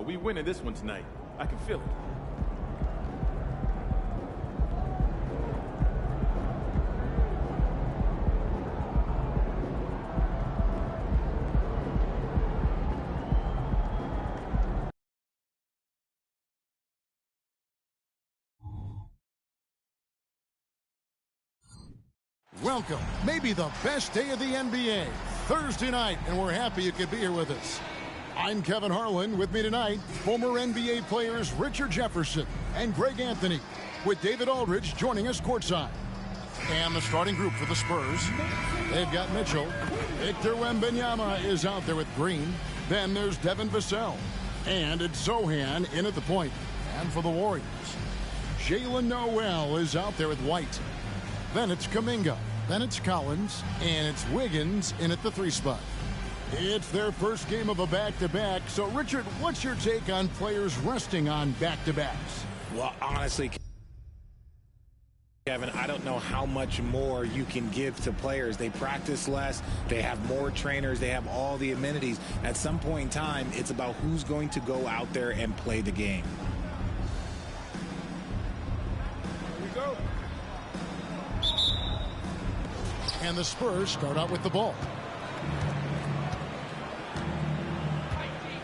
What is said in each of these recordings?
we winning this one tonight. I can feel it. Welcome, maybe the best day of the NBA, Thursday night, and we're happy you could be here with us. I'm Kevin Harlan. With me tonight, former NBA players Richard Jefferson and Greg Anthony, with David Aldridge joining us courtside. And the starting group for the Spurs, they've got Mitchell. Victor Wembanyama is out there with Green. Then there's Devin Vassell. And it's Zohan in at the point. And for the Warriors, Jalen Noel is out there with White. Then it's Kuminga. Then it's Collins. And it's Wiggins in at the 3 spot. It's their first game of a back-to-back. So, Richard, what's your take on players resting on back-to-backs? Well, honestly, Kevin, I don't know how much more you can give to players. They practice less. They have more trainers. They have all the amenities. At some point in time, it's about who's going to go out there and play the game. And the Spurs start out with the ball.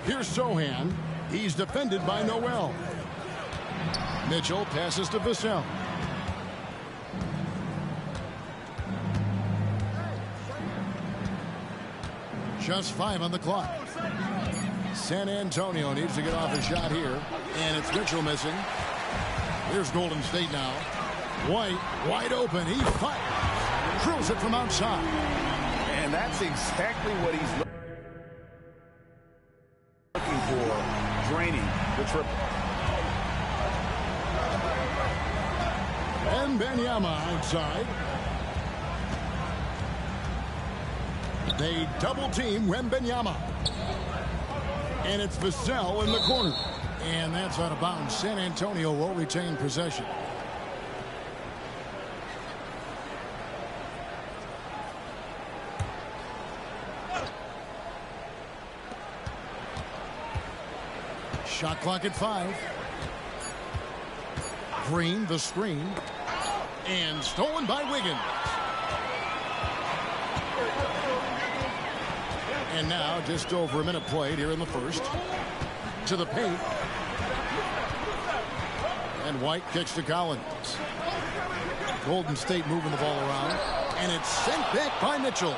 Here's Zohan. He's defended by Noel. Mitchell passes to Vassell. Just 5 on the clock. San Antonio needs to get off a shot here. And it's Mitchell missing. Here's Golden State now. White, wide open. He fires. Drills it from outside. And that's exactly what he's looking for. Draining the triple. And Wembanyama outside. They double team Wembanyama. And it's Vassell in the corner. And that's out of bounds. San Antonio will retain possession. Shot clock at 5. Green, the screen. And stolen by Wiggins. And now just over a minute played here in the first. To the paint. And White kicks to Collins. Golden State moving the ball around. And it's sent back by Mitchell.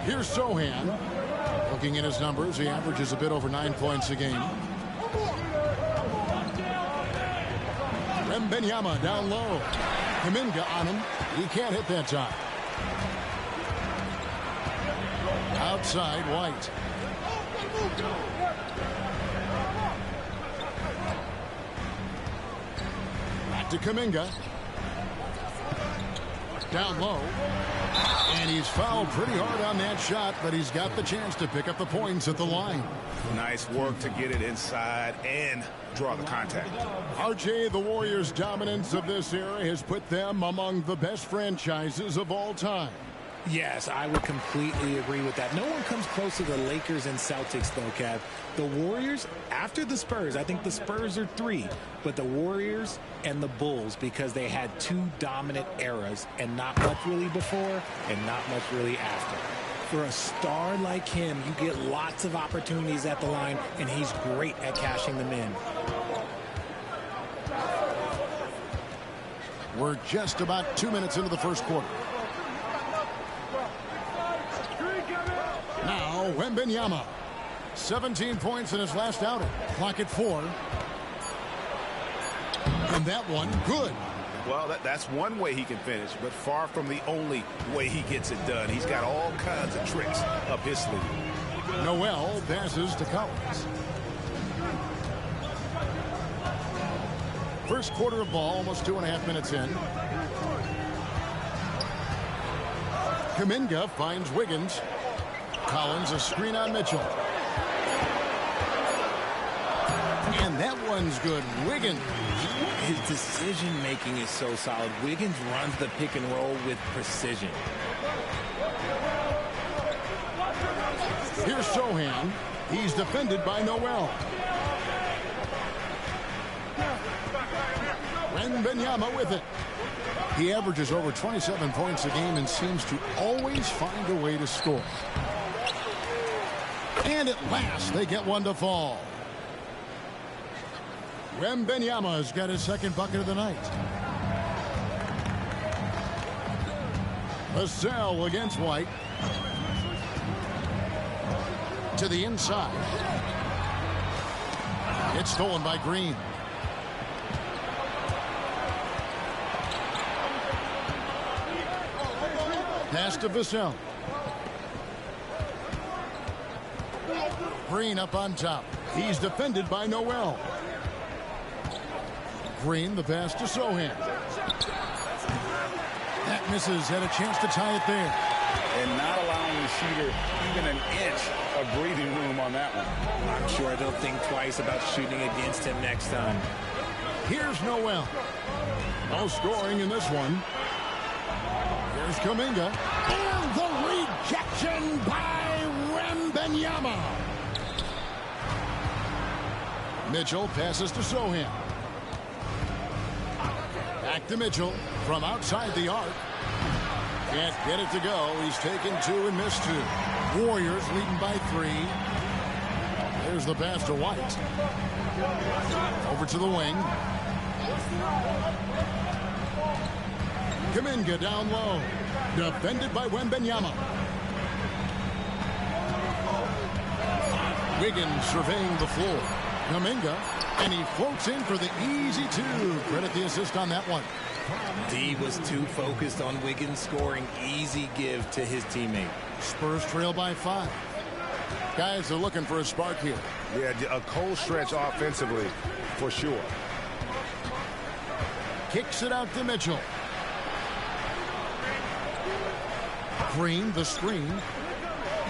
Here's Zohan. Looking at his numbers, he averages a bit over 9 points a game. Wembanyama down low. Kuminga on him. He can't hit that time. Outside, White. Back to Kuminga. Down low. And he's fouled pretty hard on that shot, but he's got the chance to pick up the points at the line. Nice work to get it inside and draw the contact. RJ, the Warriors' dominance of this era has put them among the best franchises of all time. Yes, I would completely agree with that. No one comes close to the Lakers and Celtics, though, Kev. The Warriors, after the Spurs, I think the Spurs are 3, but the Warriors and the Bulls, because they had 2 dominant eras and not much really before and not much really after. For a star like him, you get lots of opportunities at the line, and he's great at cashing them in. We're just about 2 minutes into the first quarter. Now, Wembanyama. 17 points in his last outing. Clock at 4. And that one, good. Well, that's one way he can finish, but far from the only way he gets it done. He's got all kinds of tricks up his sleeve. Noel passes to Collins. First quarter of ball, almost 2.5 minutes in. Kuminga finds Wiggins. Collins, a screen on Mitchell. And that one's good. Wiggins. His decision-making is so solid. Wiggins runs the pick and roll with precision. Here's Sohan. He's defended by Noel. Wembanyama with it. He averages over 27 points a game and seems to always find a way to score. And at last, they get one to fall. Wembanyama has got his second bucket of the night. Vassell against White. To the inside. It's stolen by Green. Pass to Vassell. Green up on top. He's defended by Noel. Green, the pass to Sohan. That misses. Had a chance to tie it there. And not allowing the shooter even an inch of breathing room on that one. I'm sure they'll think twice about shooting against him next time. Here's Noel. No scoring in this one. Here's Kuminga. And the rejection by Wembanyama. Mitchell passes to Sohan. Back to Mitchell from outside the arc. Can't get it to go. He's taken two and missed two. Warriors leading by 3. There's the pass to White. Over to the wing. Kuminga down low. Defended by Wembanyama. Wiggins surveying the floor. Kuminga. And he floats in for the easy 2. Credit the assist on that one. D was too focused on Wiggins scoring. Easy give to his teammate. Spurs trail by 5. Guys are looking for a spark here. Yeah, a cold stretch offensively for sure. Kicks it out to Mitchell. Green, the screen.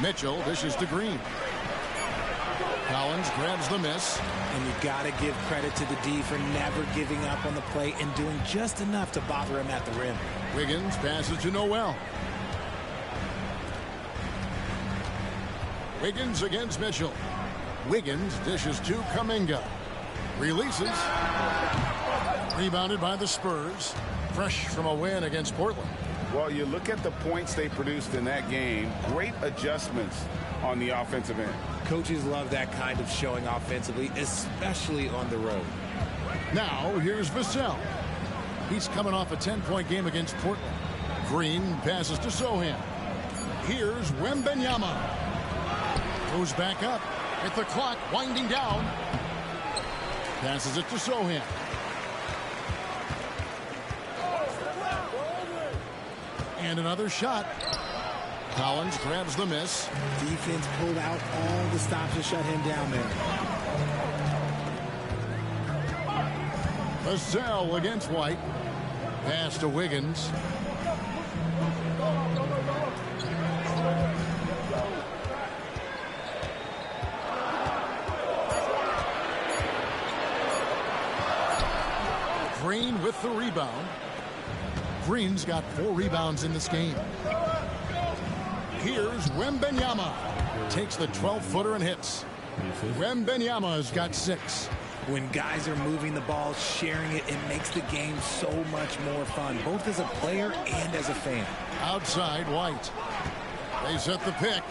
Mitchell dishes to Green. Collins grabs the miss. And you got to give credit to the D for never giving up on the play and doing just enough to bother him at the rim. Wiggins passes to Noel. Wiggins against Mitchell. Wiggins dishes to Kuminga. Releases. Rebounded by the Spurs. Fresh from a win against Portland. Well, you look at the points they produced in that game. Great adjustments on the offensive end. Coaches love that kind of showing offensively, especially on the road. Now, here's Vassell. He's coming off a 10-point game against Portland. Green passes to Sohan. Here's Wembanyama. Goes back up. At the clock, winding down. Passes it to Sohan. And another shot. Collins grabs the miss. Defense pulled out all the stops to shut him down there. Vassell against White. Pass to Wiggins. Green with the rebound. Green's got 4 rebounds in this game. Here's Wembanyama. Takes the 12-footer and hits. Wembanyama's got 6. When guys are moving the ball, sharing it, it makes the game so much more fun, both as a player and as a fan. Outside, White. They set the pick.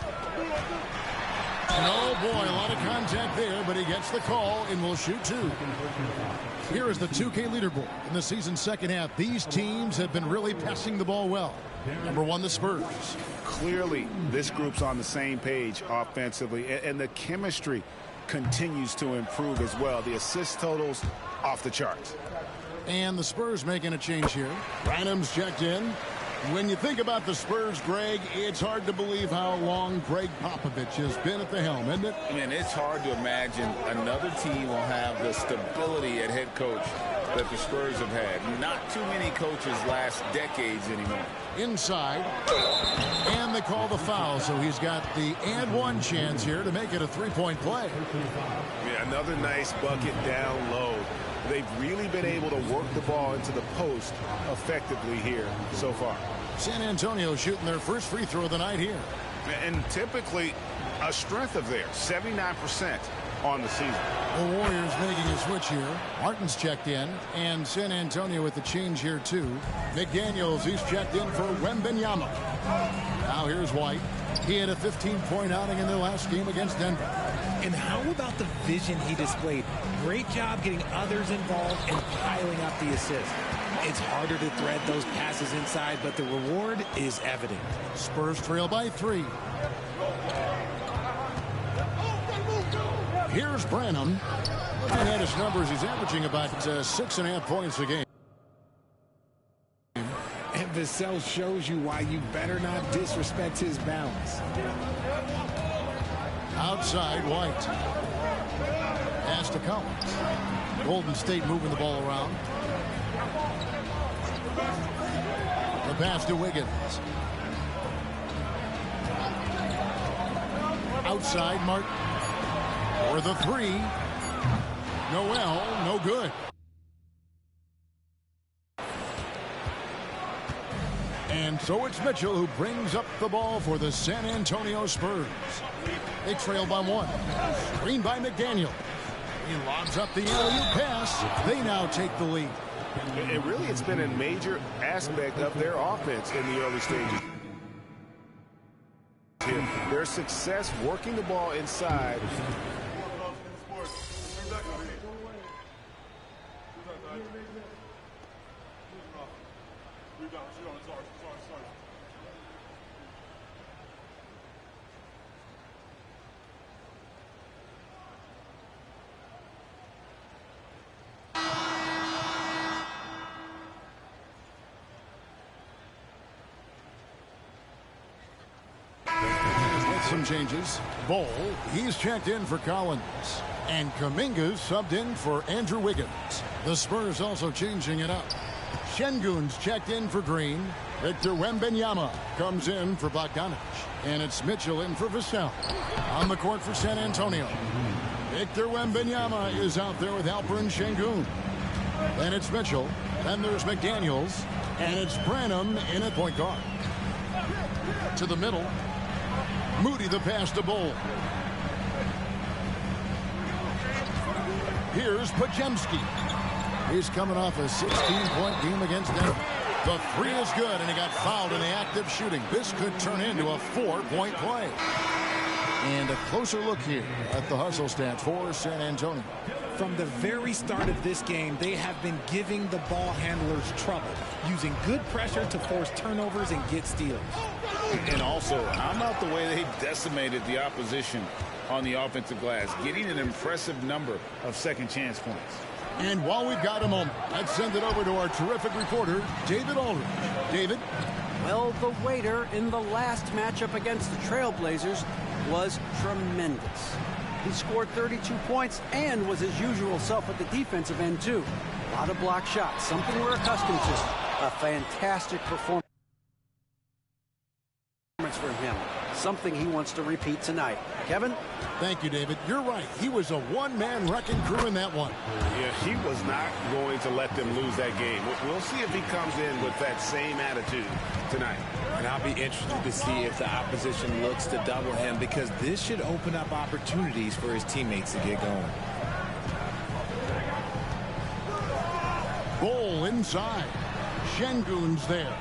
And oh boy, a lot of contact there, but he gets the call and will shoot 2. Here is the 2K leaderboard. In the season's second half, these teams have been really passing the ball well. Number 1, the Spurs. Clearly, this group's on the same page offensively, and the chemistry continues to improve as well. The assist totals off the charts. And the Spurs making a change here. Rynham's checked in. When you think about the Spurs, Greg, it's hard to believe how long Greg Popovich has been at the helm, isn't it? I mean, it's hard to imagine another team will have the stability at head coach that the Spurs have had. Not too many coaches last decades anymore. Inside. And they call the foul, so he's got the and one chance here to make it a 3-point play. Yeah, another nice bucket down low. They've really been able to work the ball into the post effectively here so far. San Antonio shooting their first free throw of the night here. And typically a strength of theirs, 79% on the season. The Warriors making a switch here. Martin's checked in, and San Antonio with the change here too. McDaniels, he's checked in for Wembanyama. Now here's White. He had a 15-point outing in their last game against Denver. And how about the vision he displayed? Great job getting others involved and piling up the assists. It's harder to thread those passes inside, but the reward is evident. Spurs trail by 3. Here's Branham. Looking at his numbers, he's averaging about 6.5 points a game. And Vassell shows you why you better not disrespect his balance. Outside, White. Pass to Collins. Golden State moving the ball around. The pass to Wiggins. Outside, Martin. For the 3. Noel, no good. And so it's Mitchell who brings up the ball for the San Antonio Spurs. They trail by 1. Screen by McDaniel. He lobs up the alley-oop pass. They now take the lead. And really, it's been a major aspect of their offense in the early stages. Their success working the ball inside. Some changes. Bol, he's checked in for Collins. And Kuminga's subbed in for Andrew Wiggins. The Spurs also changing it up. Şengün's checked in for Green. Victor Wembanyama comes in for Bogdanović. And it's Mitchell in for Vassell. On the court for San Antonio. Victor Wembanyama is out there with Alperen Şengün. Then it's Mitchell. Then there's McDaniels. And it's Branham in at point guard. To the middle. Moody the pass to Bol. Here's Podziemski. He's coming off a 16-point game against Denver. The 3 is good, and he got fouled in the act of shooting. This could turn into a 4-point play. And a closer look here at the hustle stats for San Antonio. From the very start of this game, they have been giving the ball handlers trouble, using good pressure to force turnovers and get steals. And also, how about the way they decimated the opposition on the offensive glass, getting an impressive number of second chance points. And while we've got a moment, let's send it over to our terrific reporter, David Aldridge. David? Well, the waiter in the last matchup against the Trailblazers was tremendous. He scored 32 points and was his usual self at the defensive end, too. A lot of block shots, something we're accustomed to. A fantastic performance for him. Something he wants to repeat tonight. Kevin? Thank you, David. You're right. He was a one-man wrecking crew in that one. Yeah, he was not going to let them lose that game. We'll see if he comes in with that same attitude tonight. And I'll be interested to see if the opposition looks to double him, because this should open up opportunities for his teammates to get going. Bol inside. Şengün's there.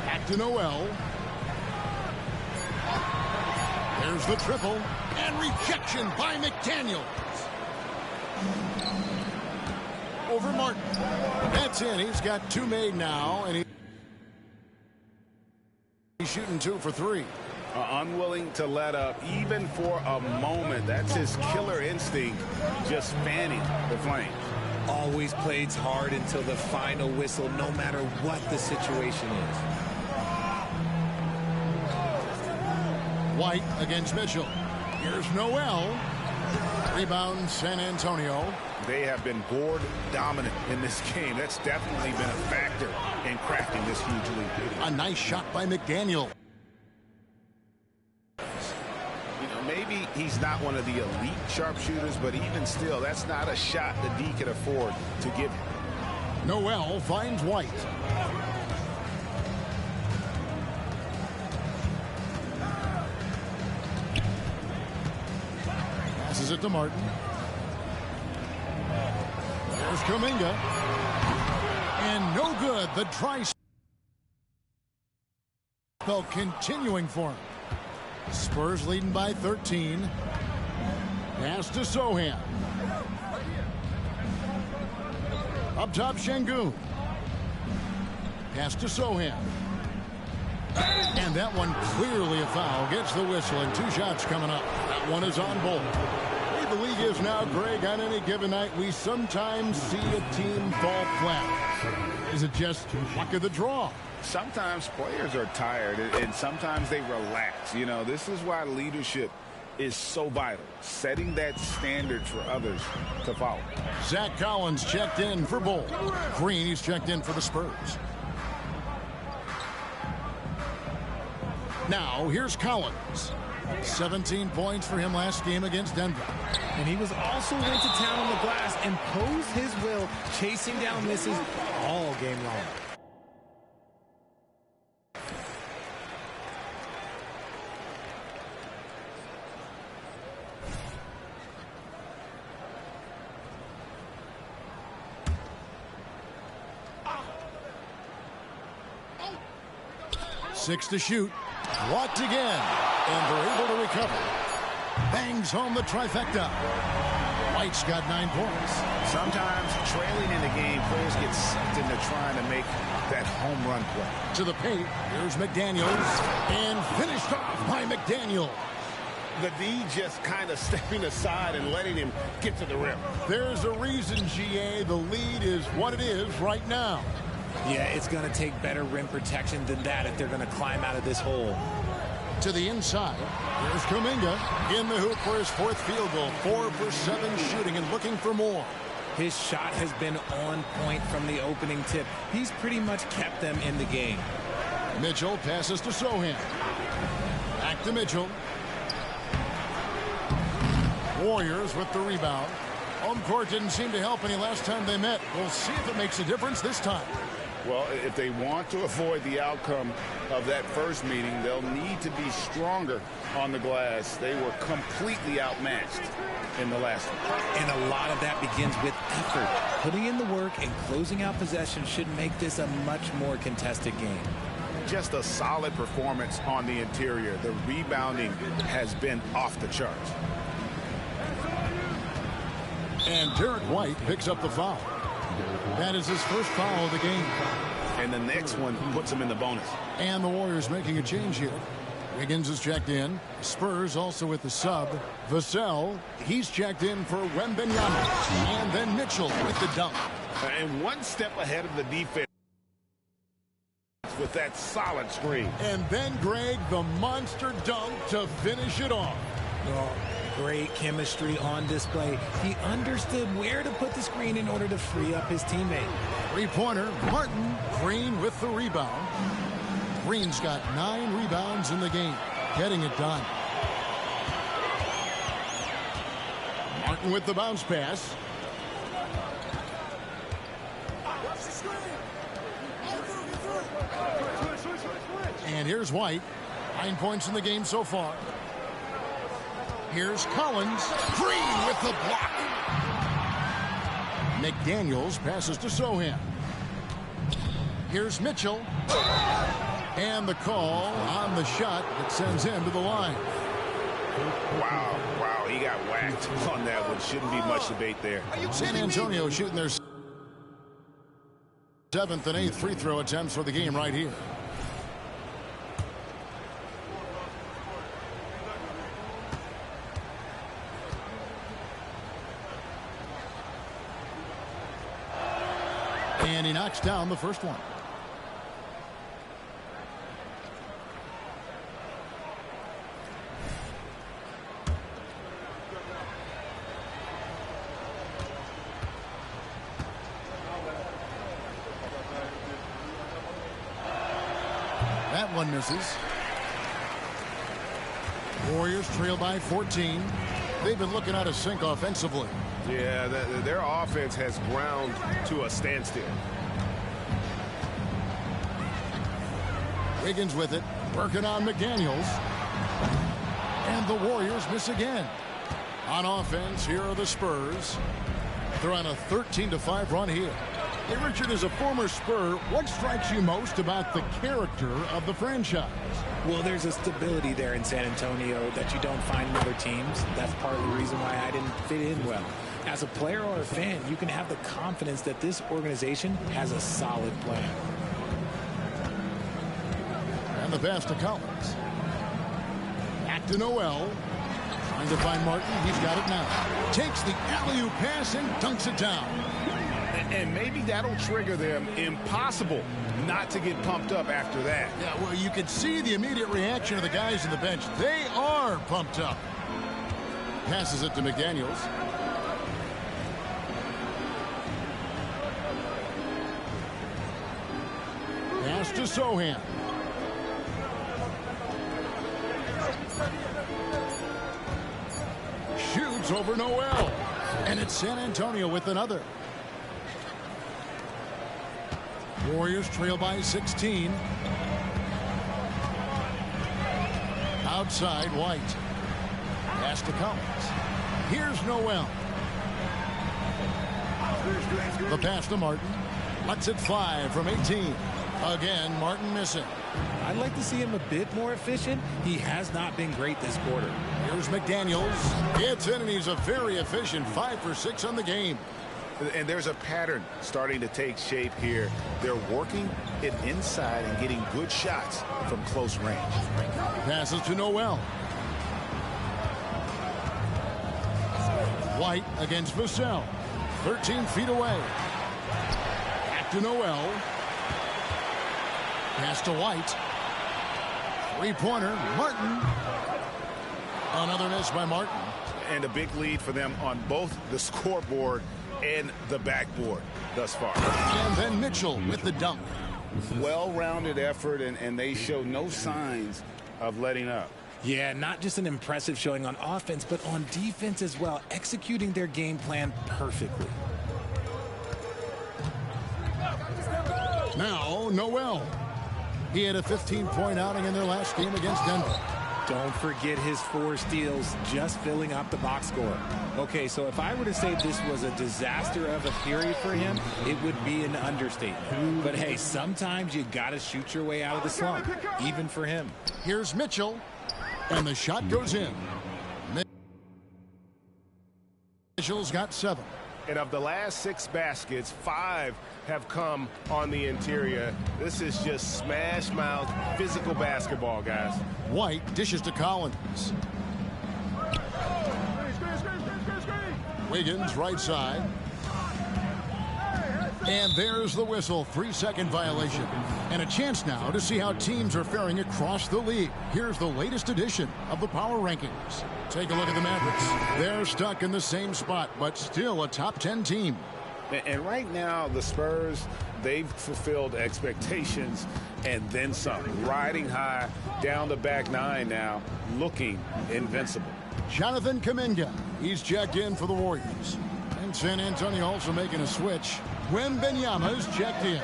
Back to Noel. There's the triple. And rejection by McDaniels. Over Martin. That's in. He's got 2 made now. And he's shooting 2 for 3. Unwilling to let up even for a moment. That's his killer instinct, just fanning the flames. Always plays hard until the final whistle, no matter what the situation is. White against Mitchell. Here's Noel. Rebound San Antonio. They have been board dominant in this game. That's definitely been a factor in crafting this huge lead. A nice shot by McDaniel. You know, maybe he's not one of the elite sharpshooters, but even still, that's not a shot that D can afford to give him. Noel finds White. Passes it to Martin. There's Kuminga. And no good. The dry spell continuing for him. Spurs leading by 13. Pass to Sohan. Up top, Şengün. Pass to Sohan. And that one clearly a foul. Gets the whistle, and 2 shots coming up. That one is on board. The way the league is now, Greg, on any given night, we sometimes see a team fall flat. Is it just luck of the draw? Sometimes players are tired, and sometimes they relax. You know, this is why leadership is so vital, setting that standard for others to follow. Zach Collins checked in for Bull. Green, he's checked in for the Spurs. Now, here's Collins. 17 points for him last game against Denver. And he was also went to town on the glass, imposed his will, chasing down misses all game long. Six to shoot. Blocked again. And they're able to recover. Bangs home the trifecta. White's got 9 points. Sometimes trailing in the game, players get sucked into trying to make that home run play. To the paint. Here's McDaniels. And finished off by McDaniel. The D just kind of stepping aside and letting him get to the rim. There's a reason, GA. The lead is what it is right now. Yeah, it's going to take better rim protection than that if they're going to climb out of this hole. To the inside. Here's Kuminga in the hoop for his 4th field goal. 4 for 7 shooting and looking for more. His shot has been on point from the opening tip. He's pretty much kept them in the game. Mitchell passes to Sohan. Back to Mitchell. Warriors with the rebound. Home court didn't seem to help any last time they met. We'll see if it makes a difference this time. Well, if they want to avoid the outcome of that first meeting, they'll need to be stronger on the glass. They were completely outmatched in the last one. And a lot of that begins with effort. Putting in the work and closing out possession should make this a much more contested game. Just a solid performance on the interior. The rebounding has been off the charts. And Derek White picks up the foul. That is his first foul of the game. And the next one puts him in the bonus. And the Warriors making a change here. Wiggins is checked in. Spurs also with the sub. Vassell, he's checked in for Wembanyama. And then Mitchell with the dunk. And one step ahead of the defense with that solid screen. And then, Greg, the monster dunk to finish it off. Oh, great chemistry on display. He understood where to put the screen in order to free up his teammate. 3-pointer, Martin. Green with the rebound. Green's got 9 rebounds in the game, getting it done. Martin with the bounce pass. And here's White. 9 points in the game so far. Here's Collins. Green with the block. McDaniels passes to Sohan. Here's Mitchell. And the call on the shot that sends him to the line. Wow, he got whacked on that one. Shouldn't be much debate there. San Antonio shooting their 7th and 8th free throw attempts for the game right here. And he knocks down the first one. That one misses. Warriors trail by 14. They've been looking out of sync offensively. Yeah, their offense has ground to a standstill. Wiggins with it, working on McDaniels. And the Warriors miss again. On offense, here are the Spurs. They're on a 13-5 run here. Hey, Richard, as a former Spur, what strikes you most about the character of the franchise? Well, there's a stability there in San Antonio that you don't find in other teams. That's part of the reason why I didn't fit in well. As a player or a fan, you can have the confidence that this organization has a solid plan. And the pass to Collins. Back to Noel. Trying to find Martin. He's got it now. Takes the alley-oop pass and dunks it down. And maybe that'll trigger them. Impossible not to get pumped up after that. Yeah, well, you can see the immediate reaction of the guys on the bench. They are pumped up. Passes it to McDaniels. Pass to Sohan. Shoots over Noel. And it's San Antonio with another. Warriors trail by 16. Outside, White. Pass to Collins. Here's Noel. The pass to Martin. Lets it fly from 18. Again, Martin missing. I'd like to see him a bit more efficient. He has not been great this quarter. Here's McDaniels. Gets in, and he's a very efficient 5 for 6 on the game. And there's a pattern starting to take shape here. They're working it inside and getting good shots from close range. Passes to Noel. White against Vassell. 13 feet away. Back to Noel. Pass to White. Three-pointer. Martin. Another miss by Martin. And a big lead for them on both the scoreboard and the backboard thus far. And then Mitchell with the dunk. Well-rounded effort, and they show no signs of letting up. Yeah, not just an impressive showing on offense, but on defense as well, executing their game plan perfectly. Now, Noel. He had a 15-point outing in their last game against Denver. Don't forget his 4 steals, just filling up the box score. Okay, so if I were to say this was a disaster of a period for him, it would be an understatement. But hey, sometimes you got to shoot your way out of the slump, even for him. Here's Mitchell, and the shot goes in. Mitchell's got 7. And of the last 6 baskets, 5 have come on the interior. This is just smash mouth physical basketball, guys. White dishes to Collins. Wiggins right side. And there's the whistle. 3-second violation. And a chance now to see how teams are faring across the league. Here's the latest edition of the Power Rankings. Take a look at the Mavericks. They're stuck in the same spot, but still a top 10 team. And right now, the Spurs, they've fulfilled expectations and then some. Riding high down the back 9 now, looking invincible. Jonathan Kuminga, he's checked in for the Warriors. And San Antonio also making a switch. Wembanyama's checked in.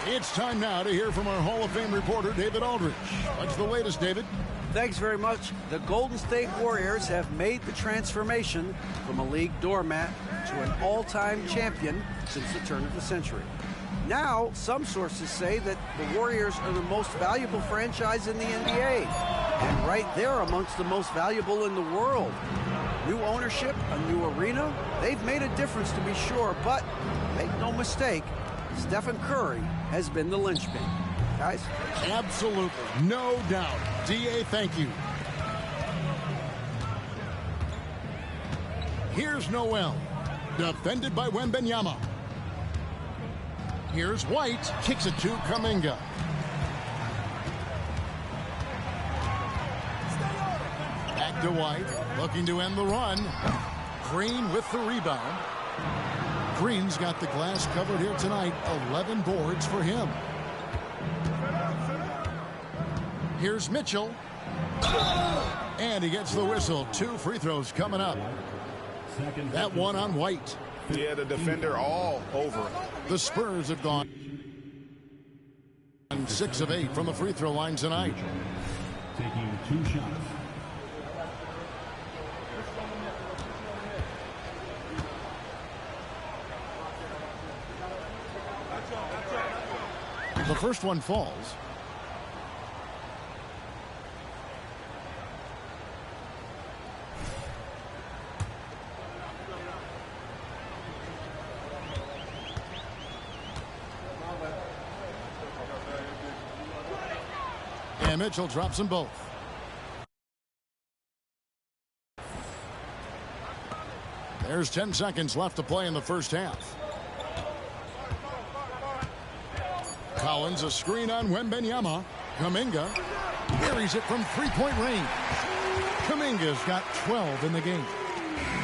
It's time now to hear from our Hall of Fame reporter, David Aldridge. What's the latest, David? Thanks very much. The Golden State Warriors have made the transformation from a league doormat to an all-time champion since the turn of the century. Now, some sources say that the Warriors are the most valuable franchise in the NBA, and right there amongst the most valuable in the world. New ownership, a new arena, they've made a difference to be sure, but make no mistake, Stephen Curry has been the linchpin. Guys? Absolutely. No doubt. D.A., thank you. Here's Noel. Defended by Wembanyama. Here's White. Kicks it to Kuminga. Back to White. Looking to end the run. Green with the rebound. Green's got the glass covered here tonight. 11 boards for him. Here's Mitchell. And he gets the whistle. 2 free throws coming up. That one on White. Yeah, the defender all over him. The Spurs have gone 6 of 8 from the free throw line tonight. Taking 2 shots. The first one falls. And Mitchell drops them both. There's 10 seconds left to play in the first half. Collins, a screen on Wembanyama. Kuminga carries it from three-point range. Kuminga's got 12 in the game.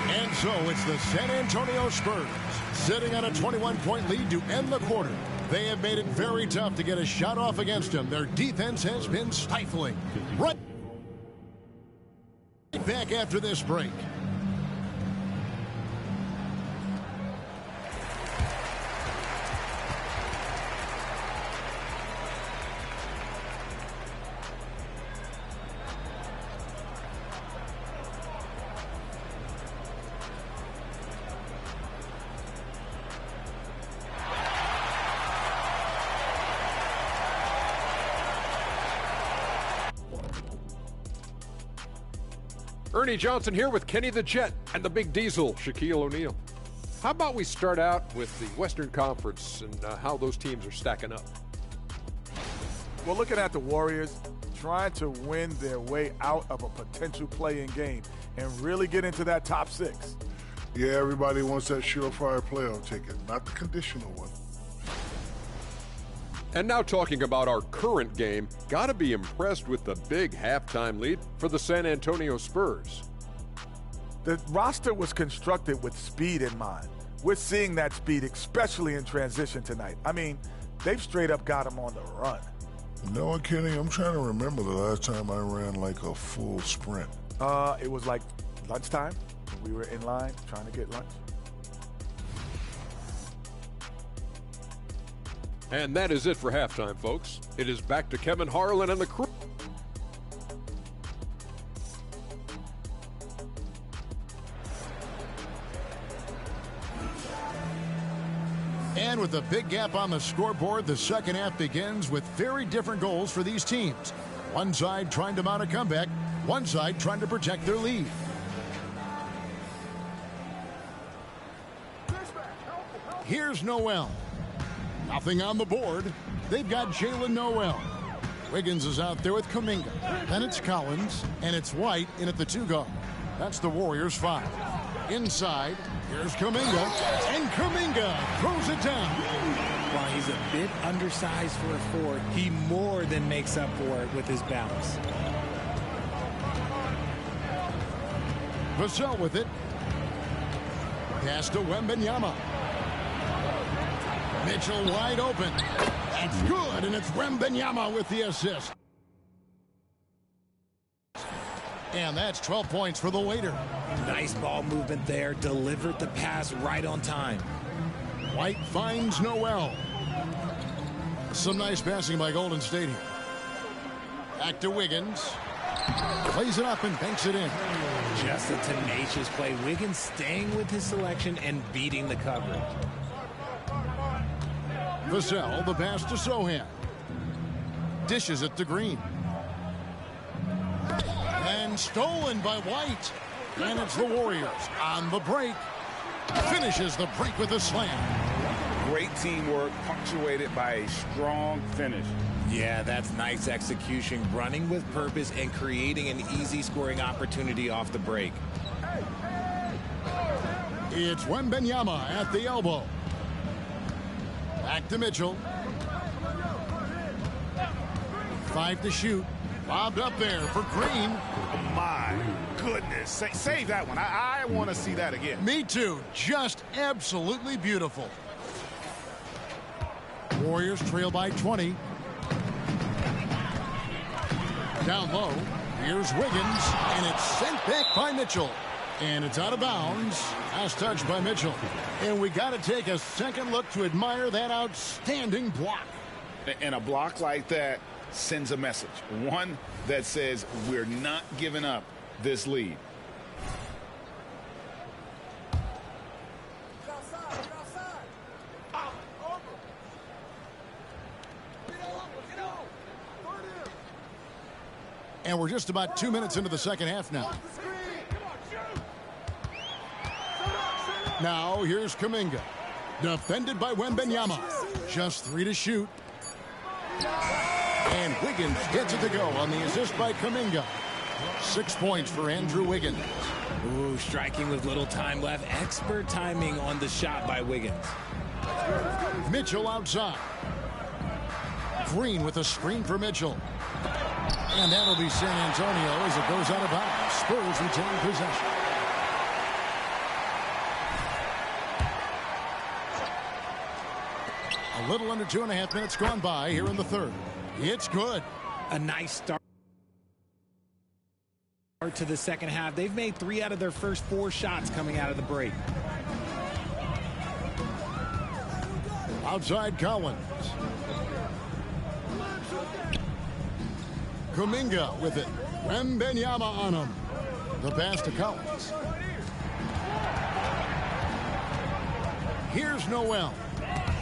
And so it's the San Antonio Spurs sitting on a 21-point lead to end the quarter. They have made it very tough to get a shot off against them. Their defense has been stifling. Right back after this break. Ernie Johnson here with Kenny the Jet and the Big Diesel, Shaquille O'Neal. How about we start out with the Western Conference and how those teams are stacking up? Well, looking at the Warriors, trying to win their way out of a potential play-in game and really get into that top 6. Yeah, everybody wants that surefire playoff ticket, not the conditional one. And now talking about our current game, gotta be impressed with the big halftime lead for the San Antonio Spurs. The roster was constructed with speed in mind. We're seeing that speed, especially in transition tonight. I mean, they've straight up got them on the run. You know what, Kenny? I'm trying to remember the last time I ran like a full sprint. It was like lunchtime. We were in line trying to get lunch. And that is it for halftime, folks. It is back to Kevin Harlan and the crew. And with a big gap on the scoreboard, the second half begins with very different goals for these teams. One side trying to mount a comeback, one side trying to protect their lead. Here's Noel. Nothing on the board. They've got Jalen Noel. Wiggins is out there with Kuminga. Then it's Collins, and it's White in at the 2-guard. That's the Warriors 5. Inside, here's Kuminga, and Kuminga throws it down. While he's a bit undersized for a 4, he more than makes up for it with his bounce. Vassell with it. Pass to Wembanyama. Mitchell wide open. That's good, and it's Wembanyama with the assist. And that's 12 points for the waiter. Nice ball movement there. Delivered the pass right on time. White finds Noel. Some nice passing by Golden State here. Back to Wiggins. Plays it up and banks it in. Just a tenacious play. Wiggins staying with his selection and beating the coverage. Vassell, the pass to Sohan. Dishes it to Green. And stolen by White. And it's the Warriors on the break. Finishes the break with a slam. Great teamwork punctuated by a strong finish. Yeah, that's nice execution, running with purpose and creating an easy scoring opportunity off the break. It's Wembanyama at the elbow. Back to Mitchell. 5 to shoot. Lobbed up there for Green. My goodness. Save that one. I want to see that again. Me too. Just absolutely beautiful. Warriors trail by 20. Down low. Here's Wiggins. And it's sent back by Mitchell. And it's out of bounds. Last touch by Mitchell. And we got to take a second look to admire that outstanding block. And a block like that sends a message. One that says we're not giving up this lead. And we're just about 2 minutes into the second half now. Now here's Kuminga. Defended by Wembanyama. Just 3 to shoot. And Wiggins gets it to go on the assist by Kuminga. 6 points for Andrew Wiggins. Ooh, striking with little time left. Expert timing on the shot by Wiggins. Mitchell outside. Green with a screen for Mitchell. And that'll be San Antonio as it goes out of bounds. Spurs retain possession. A little under 2.5 minutes gone by here in the third. It's good. A nice start to the second half. They've made 3 out of their first 4 shots coming out of the break. Outside Collins. Kuminga with it. Wembanyama on him. The pass to Collins. Here's Noel.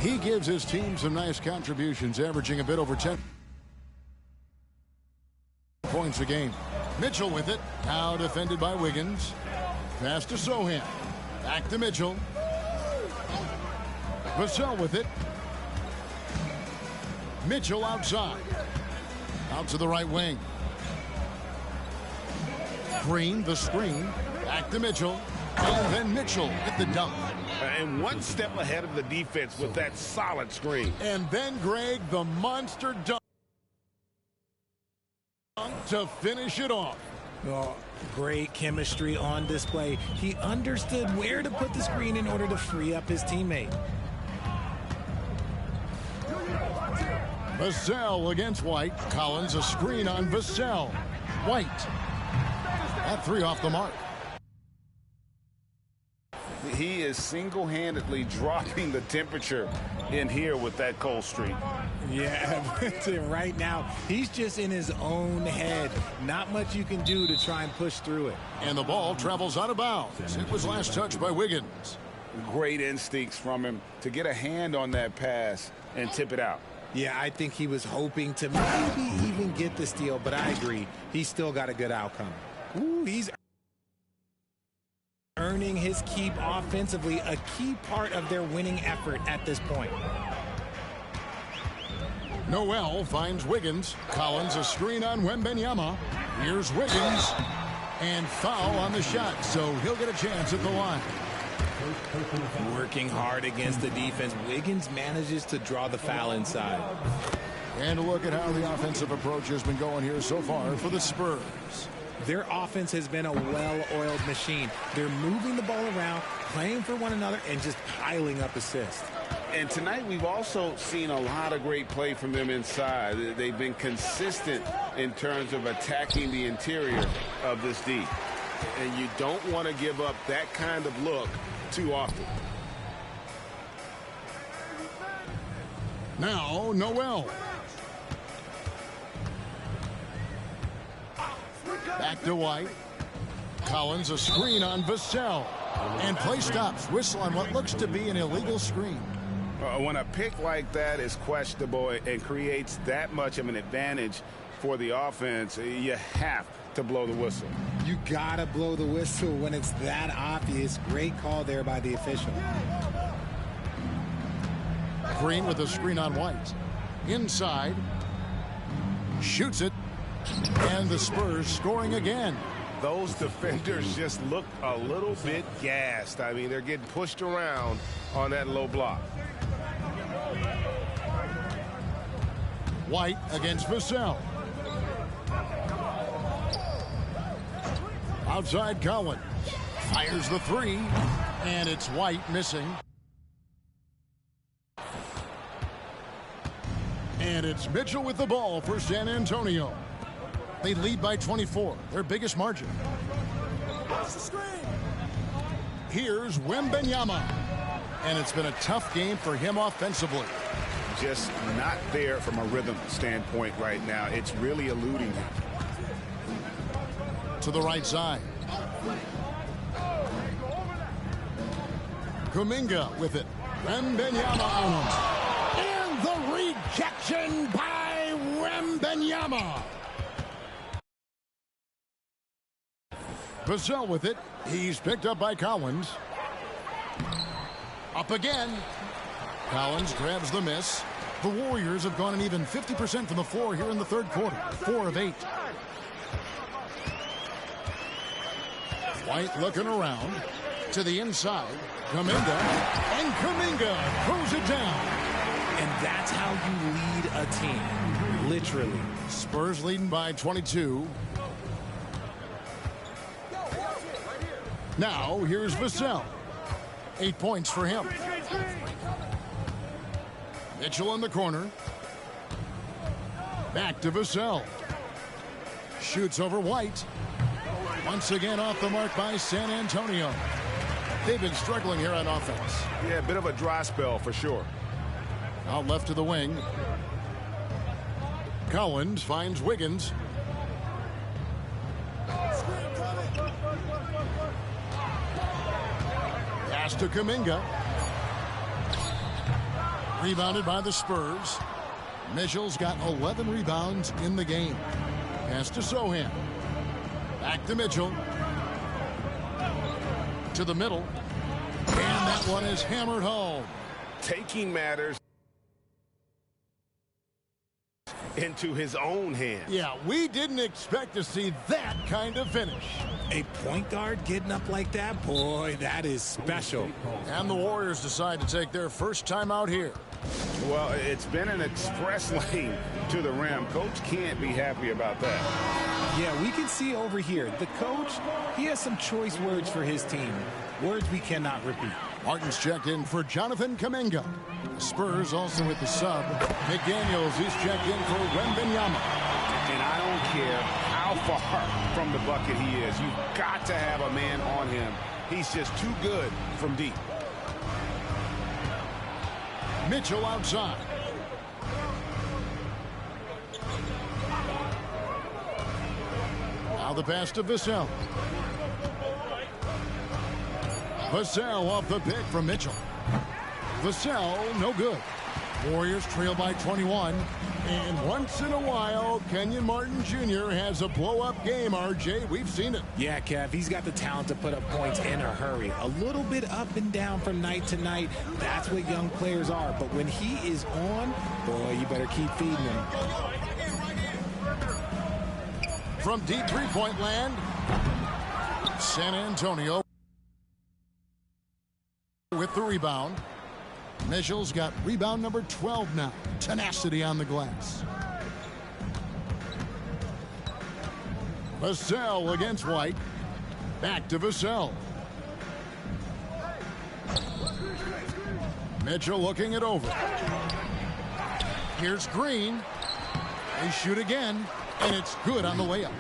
He gives his team some nice contributions, averaging a bit over 10 points a game. Mitchell with it. Now defended by Wiggins. Pass to Sohan. Back to Mitchell. Vassell with it. Mitchell outside. Out to the right wing. Green, the screen. Back to Mitchell. And then Mitchell at the dunk. And one step ahead of the defense with that solid screen. And then Greg, the monster dunk to finish it off. Oh, great chemistry on display. He understood where to put the screen in order to free up his teammate. Vassell against White. Collins a screen on Vassell. White. That 3 off the mark. He is single-handedly dropping the temperature in here with that cold streak. Yeah, right now, he's just in his own head. Not much you can do to try and push through it. And the ball travels out of bounds. It was last touched by Wiggins. Great instincts from him to get a hand on that pass and tip it out. Yeah, I think he was hoping to maybe even get the steal, but I agree. He's still got a good outcome. Ooh, he's earning his keep offensively, a key part of their winning effort at this point. Noel finds Wiggins. Collins a screen on Wembanyama. Here's Wiggins. And foul on the shot, so he'll get a chance at the line. Working hard against the defense. Wiggins manages to draw the foul inside. And look at how the offensive approach has been going here so far for the Spurs. Their offense has been a well-oiled machine. They're moving the ball around, playing for one another, and just piling up assists. And tonight we've also seen a lot of great play from them inside. They've been consistent in terms of attacking the interior of this D. And you don't want to give up that kind of look too often. Now, Noel. Back to White. Collins a screen on Vassell. And play stops. Whistle on what looks to be an illegal screen. When a pick like that is questionable and creates that much of an advantage for the offense, you have to blow the whistle. You gotta blow the whistle when it's that obvious. Great call there by the official. Green with a screen on White. Inside. Shoots it. And the Spurs scoring again. Those defenders just look a little bit gassed. I mean, they're getting pushed around on that low block. White against Vassell. Outside Collins. Fires the 3. And it's White missing. And it's Mitchell with the ball for San Antonio. They lead by 24, their biggest margin. Here's Wembanyama. And it's been a tough game for him offensively. Just not there from a rhythm standpoint right now. It's really eluding him. To the right side. Kuminga with it. Wembanyama on him. And the rejection by Wembanyama. Vassell with it. He's picked up by Collins. Up again. Collins grabs the miss. The Warriors have gone an even 50% from the floor here in the third quarter. 4 of 8. White looking around to the inside. Kuminga. And Kuminga throws it down. And that's how you lead a team. Literally. Spurs leading by 22. Now, here's Vassell. 8 points for him. Mitchell in the corner. Back to Vassell. Shoots over White. Once again off the mark by San Antonio. They've been struggling here on offense. Yeah, a bit of a dry spell for sure. Out left to the wing. Collins finds Wiggins. Pass to Kuminga. Rebounded by the Spurs. Mitchell's got 11 rebounds in the game. Pass to Sohan. Back to Mitchell. To the middle. And that one is hammered home. Taking matters into his own hands. Yeah, we didn't expect to see that kind of finish. A point guard getting up like that, boy, that is special. And the Warriors decide to take their first time out here. Well, it's been an express lane to the rim. Coach can't be happy about that. Yeah, we can see over here, the coach, he has some choice words for his team. Words we cannot repeat. Martin's checked in for Jonathan Kuminga. The Spurs also with the sub. McDaniels is checked in for Wembanyama. And I don't care how far from the bucket he is. You've got to have a man on him. He's just too good from deep. Mitchell outside. Now the pass to Vassell. Vassell off the pick from Mitchell. Vassell, no good. Warriors trail by 21. And once in a while, Kenyon Martin Jr. has a blow-up game, RJ. We've seen it. Yeah, Kev, he's got the talent to put up points in a hurry. A little bit up and down from night to night. That's what young players are. But when he is on, boy, you better keep feeding him. From deep three-point land, San Antonio with the rebound. Mitchell's got rebound number 12 now. Tenacity on the glass. Vassell against White. Back to Vassell. Mitchell looking it over. Here's Green. They shoot again, and it's good on the layup.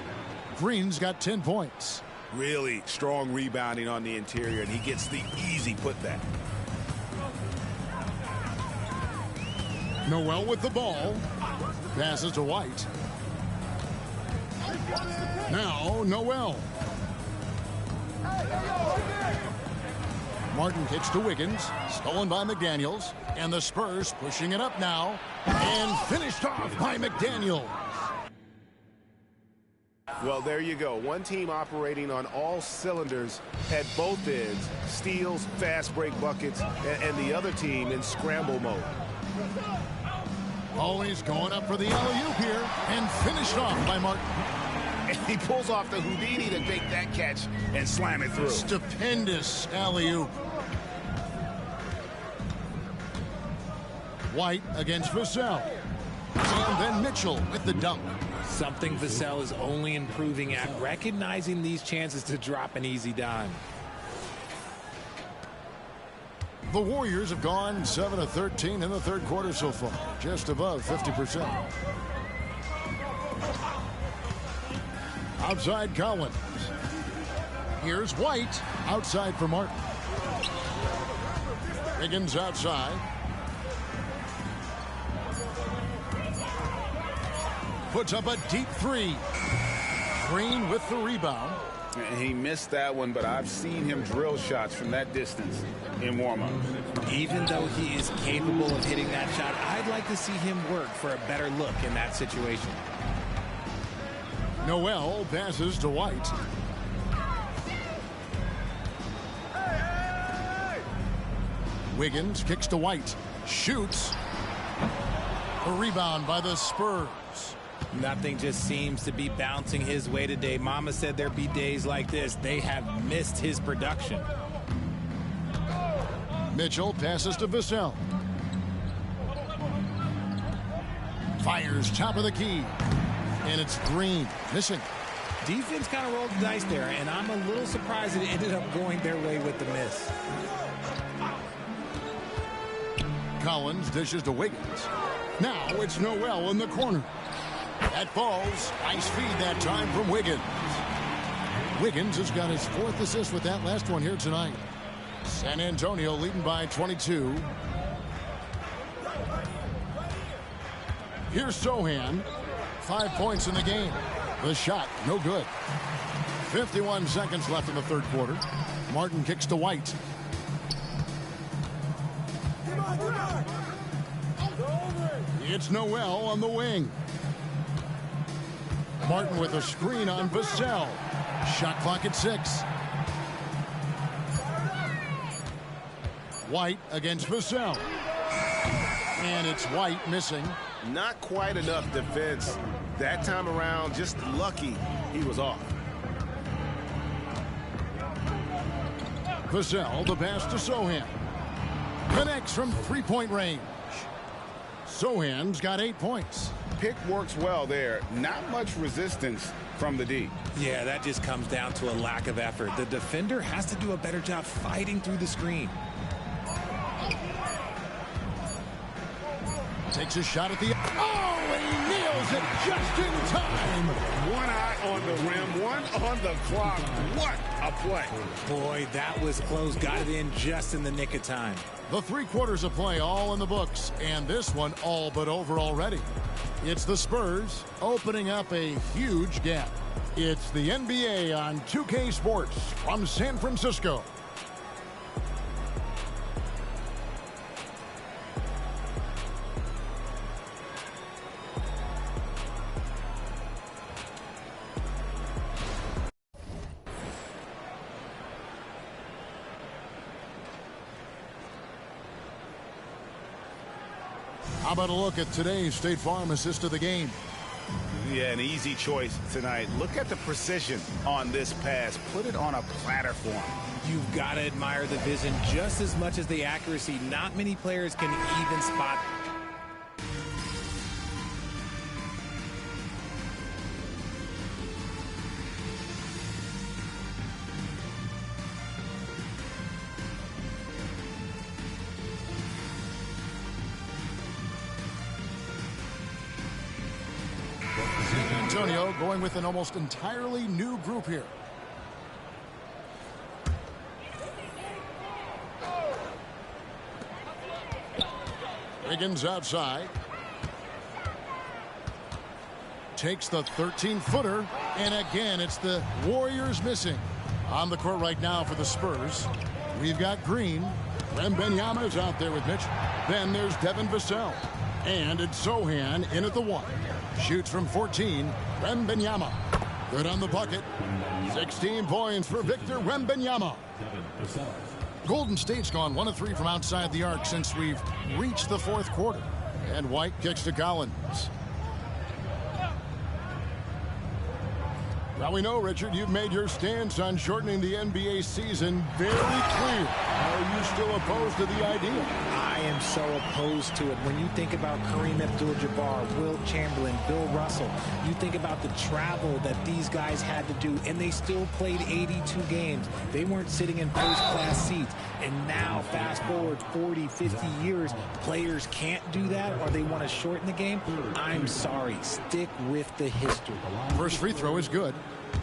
Green's got 10 points. Really strong rebounding on the interior, and he gets the easy putback. Noel with the ball. Passes to White. Now Noel. Martin kicks to Wiggins. Stolen by McDaniels. And the Spurs pushing it up now. And finished off by McDaniels. Well, there you go. One team operating on all cylinders at both ends. Steals, fast break buckets, and the other team in scramble mode. Always going up for the alley-oop here. And finished off by Martin. And he pulls off the Houdini to take that catch and slam it through. Stupendous alley-oop. White against Vassell. And then Mitchell with the dunk. Something Vassell is only improving at, recognizing these chances to drop an easy dime. The Warriors have gone 7 of 13 in the third quarter so far, just above 50%. Outside Collins. Here's White, outside for Martin. Wiggins outside. Puts up a deep three. Green with the rebound. He missed that one, but I've seen him drill shots from that distance in warm-up. Even though he is capable of hitting that shot, I'd like to see him work for a better look in that situation. Noel passes to White. Wiggins kicks to White. Shoots. A rebound by the Spurs. Nothing just seems to be bouncing his way today. Mama said there'd be days like this. They have missed his production. Mitchell passes to Vassell. Fires top of the key. And it's Green. Missing. Defense kind of rolled the dice there, and I'm a little surprised it ended up going their way with the miss. Collins dishes to Wiggins. Now it's Noel in the corner. That falls. Nice feed that time from Wiggins. Wiggins has got his 4th assist with that last one here tonight. San Antonio leading by 22. Here's Sohan. 5 points in the game. The shot, no good. 51 seconds left in the third quarter. Martin kicks to White. It's Noel on the wing. Martin with a screen on Vassell. Shot clock at 6. White against Vassell. And it's White missing. Not quite enough defense. That time around, just lucky he was off. Vassell, the pass to Sohan. Connects from three-point range. Sohan's got 8 points. Pick works well there. Not much resistance from the D. Yeah, that just comes down to a lack of effort. The defender has to do a better job fighting through the screen. Takes a shot at the... Oh, and he nails it just in time. One eye on the rim, one on the clock. What a play. Boy, that was close. Got it in just in the nick of time. The 3 quarters of play all in the books, and this one all but over already. It's the Spurs opening up a huge gap. It's the NBA on 2K Sports from San Francisco. How about a look at today's State Farm assist of the game? Yeah, an easy choice tonight. Look at the precision on this pass. Put it on a platter for him. You've got to admire the vision just as much as the accuracy. Not many players can even spot. Antonio going with an almost entirely new group here. Wiggins outside. Takes the 13-footer. And again, it's the Warriors missing. On the court right now for the Spurs, we've got Green. Wembanyama is out there with Mitch. Then there's Devin Vassell. And it's Sohan in at the 1. Shoots from 14. Wembanyama. Good on the bucket. 16 points for Victor Wembanyama. Golden State's gone 1 of 3 from outside the arc since we've reached the 4th quarter. And White kicks to Collins. Now we know, Richard, you've made your stance on shortening the NBA season very clear. Are you still opposed to the idea? I am so opposed to it. When you think about Kareem Abdul-Jabbar, Will Chamberlain, Bill Russell, you think about the travel that these guys had to do, and they still played 82 games. They weren't sitting in first-class seats. And now, fast forward 40, 50 years, players can't do that, or they want to shorten the game. I'm sorry. Stick with the history. First free throw is good.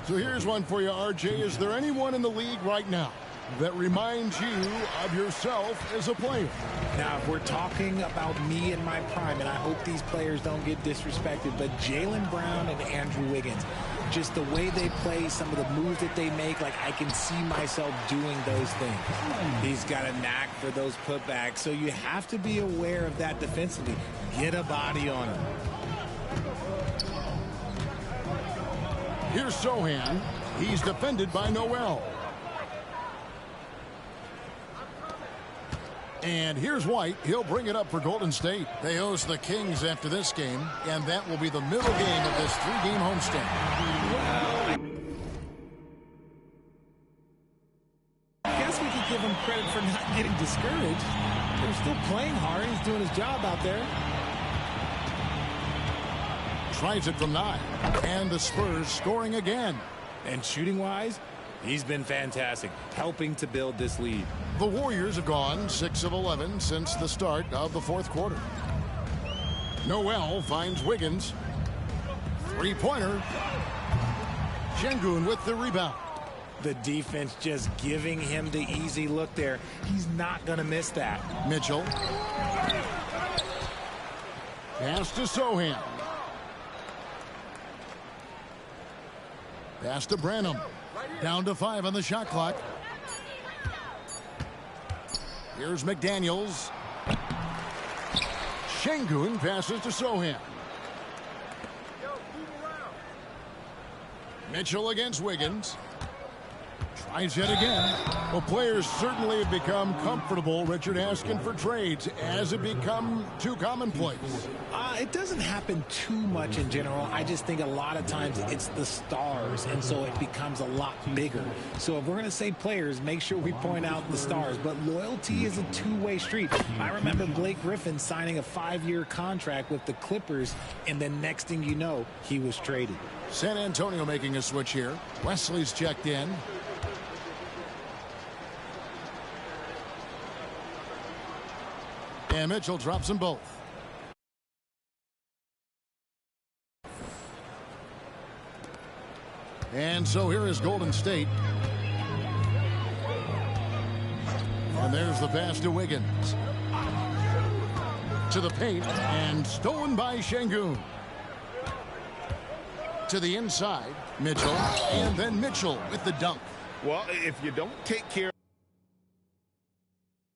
So here's one for you, RJ. Is there anyone in the league right now that reminds you of yourself as a player? Now, if we're talking about me in my prime, and I hope these players don't get disrespected, but Jaylen Brown and Andrew Wiggins, just the way they play, some of the moves that they make, like I can see myself doing those things. He's got a knack for those putbacks, so you have to be aware of that defensively. Get a body on him. Here's Sohan. He's defended by Noel. And here's White. He'll bring it up for Golden State. They host the Kings after this game, and that will be the middle game of this 3-game homestand. I guess we could give him credit for not getting discouraged. They're still playing hard. He's doing his job out there. Tries it from 9. And the Spurs scoring again. And shooting-wise, he's been fantastic, helping to build this lead. The Warriors have gone 6 of 11 since the start of the fourth quarter. Noel finds Wiggins. Three-pointer. Şengün with the rebound. The defense just giving him the easy look there. He's not going to miss that. Mitchell. Pass to Sohan. Pass to Branham. Down to 5 on the shot clock. Here's McDaniels. Şengün passes to Sohan. Mitchell against Wiggins. Tries yet again. Well, players certainly have become comfortable, Richard, asking for trades. Has it become too commonplace? It doesn't happen too much in general. I just think a lot of times it's the stars, and so it becomes a lot bigger. So if we're going to say players, make sure we point out the stars. But loyalty is a two-way street. I remember Blake Griffin signing a 5-year contract with the Clippers, and then next thing you know, he was traded. San Antonio making a switch here. Wesley's checked in. And Mitchell drops them both. And so here is Golden State. And there's the pass to Wiggins. To the paint and stolen by Şengün. To the inside, Mitchell. And then Mitchell with the dunk. Well, if you don't take care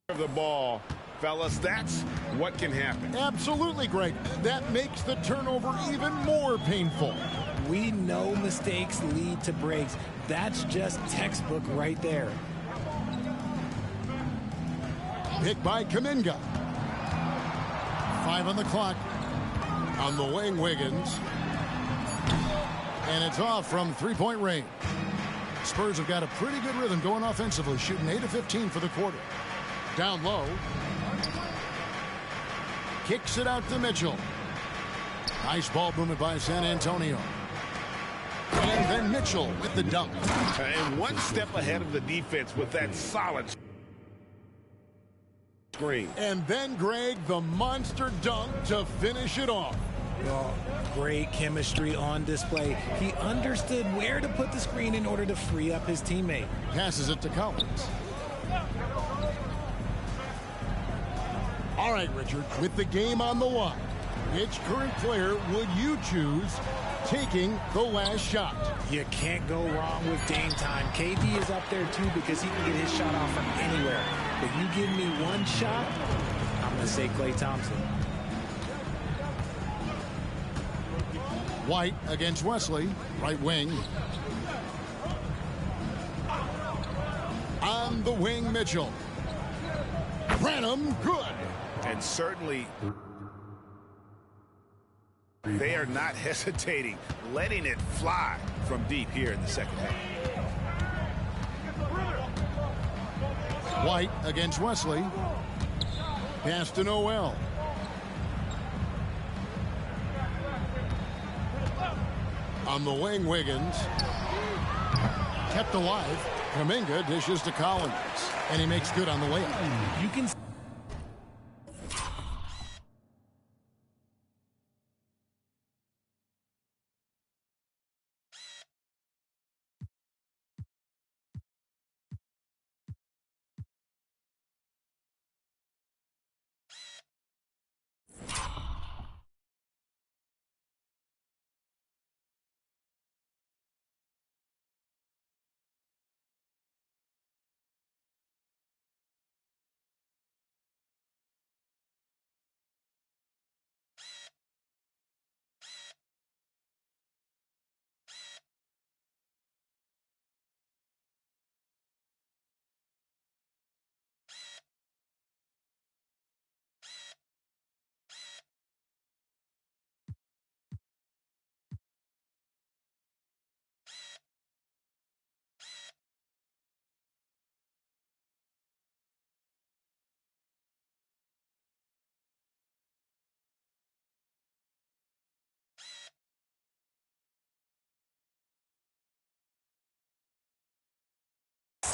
of the ball, fellas, that's what can happen. Absolutely, Greg. That makes the turnover even more painful. We know mistakes lead to breaks. That's just textbook right there. Pick by Kuminga. 5 on the clock. On the wing, Wiggins. And it's off from 3-point range. Spurs have got a pretty good rhythm going offensively, shooting 8 of 15 for the quarter. Down low. Kicks it out to Mitchell. Nice ball movement by San Antonio. And then Mitchell with the dunk. And one step ahead of the defense with that solid screen. And then, Greg, the monster dunk to finish it off. Well, great chemistry on display. He understood where to put the screen in order to free up his teammate. Passes it to Collins. All right, Richard, with the game on the line, which current player would you choose taking the last shot? You can't go wrong with Dame time. KD is up there, too, because he can get his shot off from anywhere. If you give me one shot, I'm going to say Klay Thompson. White against Wesley, right wing. On the wing, Mitchell. Branham, good. And certainly they are not hesitating, letting it fly from deep here in the second half. White against Wesley. Pass to Noel. On the wing, Wiggins. Kept alive. Kuminga dishes to Collins. And he makes good on the layup. You can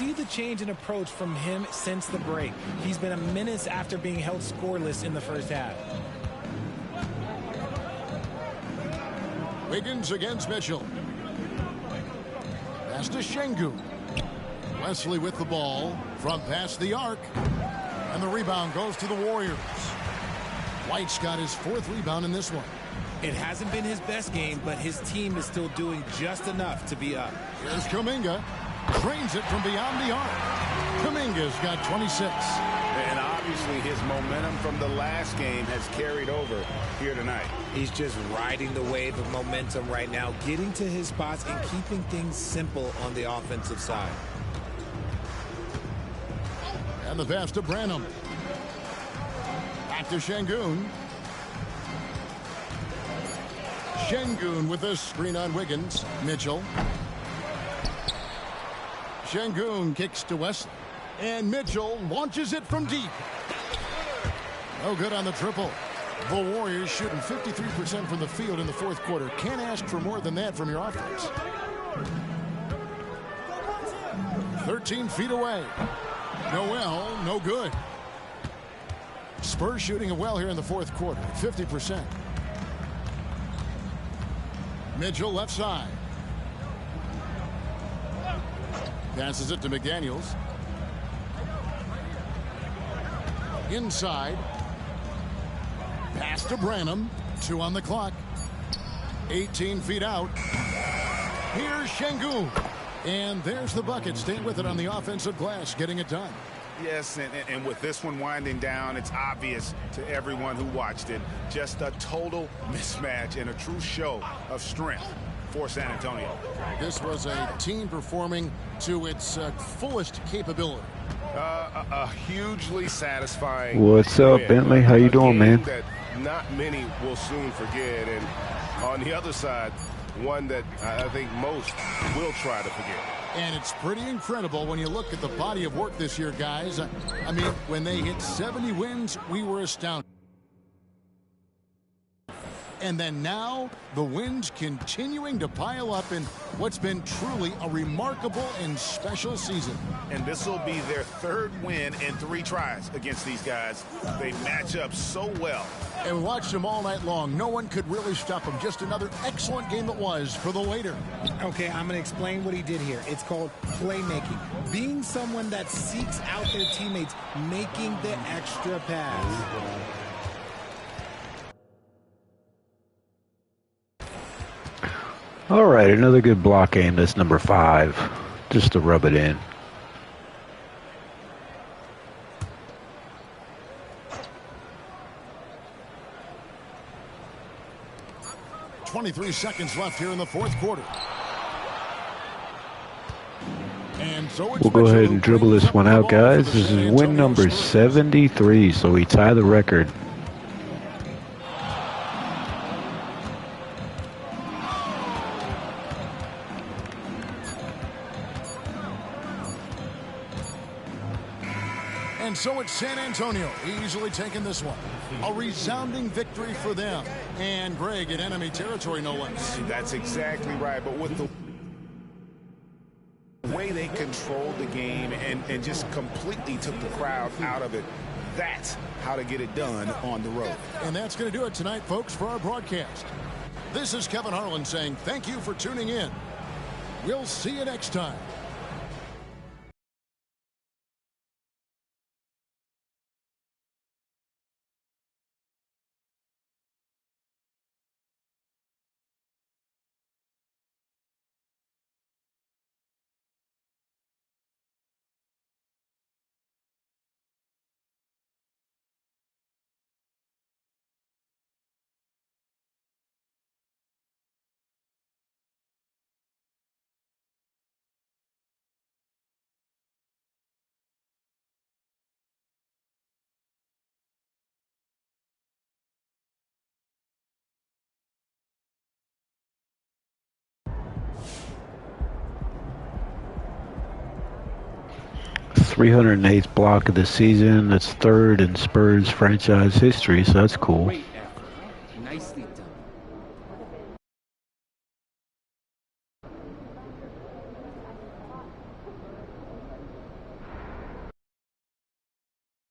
see the change in approach from him since the break. He's been a menace after being held scoreless in the first half. Wiggins against Mitchell. Pass to Şengün. Wesley with the ball from past the arc. And the rebound goes to the Warriors. White's got his 4th rebound in this one. It hasn't been his best game, but his team is still doing just enough to be up. Here's Kuminga. Drains it from beyond the arc. Kuminga's got 26. And obviously his momentum from the last game has carried over here tonight. He's just riding the wave of momentum right now, Getting to his spots and keeping things simple on the offensive side. And the pass to Branham. Back to Şengün. Şengün with a screen on Wiggins. Mitchell. Şengün kicks to Wesley. And Mitchell launches it from deep. No good on the triple. The Warriors shooting 53% from the field in the 4th quarter. Can't ask for more than that from your offense. 13 feet away. Noel, no good. Spurs shooting it well here in the 4th quarter, 50%. Mitchell left side. Passes it to McDaniels. Inside. Pass to Branham. 2 on the clock. 18 feet out. Here's Şengün. And there's the bucket. Stay with it on the offensive glass, getting it done. Yes, and with this one winding down, it's obvious to everyone who watched it. Just a total mismatch and a true show of strength for San Antonio. This was a team performing to its fullest capability. A hugely satisfying. What's up, win. Bentley? How you doing, man? That not many will soon forget, and on the other side, one that I think most will try to forget. And it's pretty incredible when you look at the body of work this year, guys. I mean, when they hit 70 wins, we were astounded. And then now, the wins continuing to pile up in what's been truly a remarkable and special season. And this will be their 3rd win in 3 tries against these guys. They match up so well. And we watched them all night long. No one could really stop them. Just another excellent game it was for the waiter. Okay, I'm going to explain what he did here. It's called playmaking. Being someone that seeks out their teammates, making the extra pass. All right, another good block game. That's number 5, just to rub it in. .23 seconds left here in the 4th quarter. And so it's We'll go ahead and dribble this one out, guys. This is win number 73, so we tie the record. And so it's San Antonio easily taking this one. A resounding victory for them. And Greg in enemy territory, no less. That's exactly right. But with the way they controlled the game and just completely took the crowd out of it, that's how to get it done on the road. And that's going to do it tonight, folks, for our broadcast. This is Kevin Harlan saying thank you for tuning in. We'll see you next time. .308th block of the season. That's 3rd in Spurs franchise history, so that's cool.